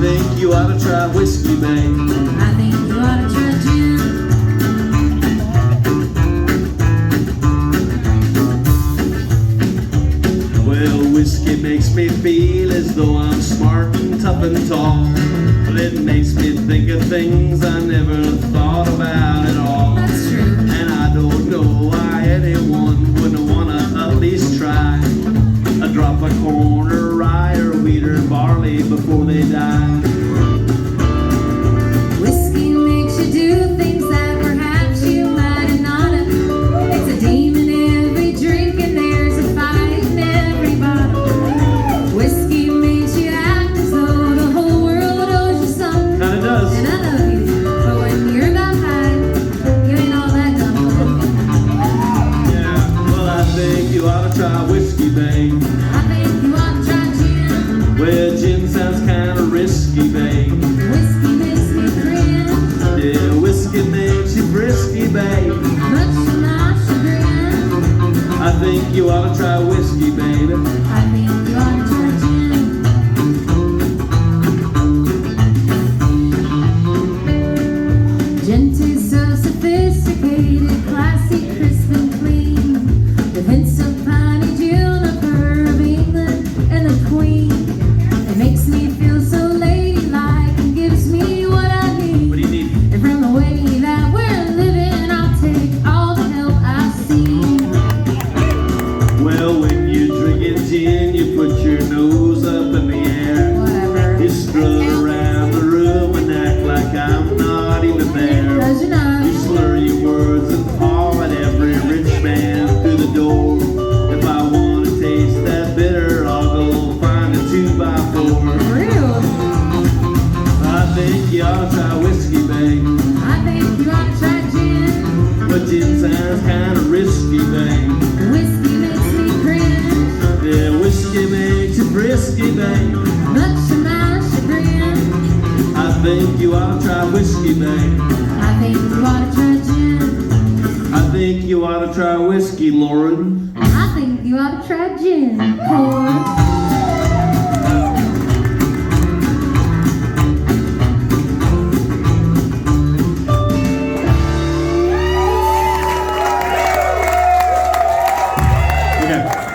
think you ought to try whiskey, babe. I think you ought to try gin. Well, whiskey makes me feel as though I'm smart and tough and tall. But it makes me think of things I never thought about at all. That's true. And I don't know why anyone wouldn't wanna at least try a drop of corn or rye or wheat or barley before they die. Whiskey makes you do things that perhaps you might not have. It's a demon in every drink and there's a fight in every bottle. Whiskey makes you act as though the whole world owes you something. Kinda does. And I love you, but when you're not high, you ain't all that dumb. Yeah, well, I think you ought to try whiskey, babe. I think you ought to try gin. Well, gin sounds kinda risky, babe. Whiskey makes me grin, Yeah, whiskey makes you frisky, babe. much to my chagrin. I think you ought to try whiskey, baby. I think you ought to try gin. Gent is so sophisticated, classy, crisp and clean. The hints of piney juniper of England and the Queen. It makes me feel so ladylike and gives me what I What need. do you need? And from the way that we're living, I'll take all the help I see. Well, when you're drinking gin, you put your nose up in the air. Whatever. You strut around the room and act like I'm not even there. Cause you know, You slur your words and paw at every rich man through the door. If I want to taste that bitter, I'll go find a 2x4. real. I think you ought to try whiskey, babe. I think you ought to try gin. But gin sounds kinda risky, babe. Whiskey makes me cringe, Yeah, whiskey makes you frisky, babe. much to my chagrin. I think you ought to try whiskey, babe. I think you ought to try gin. I think you ought to try whiskey, Lauren. I think you ought to try gin. Corb.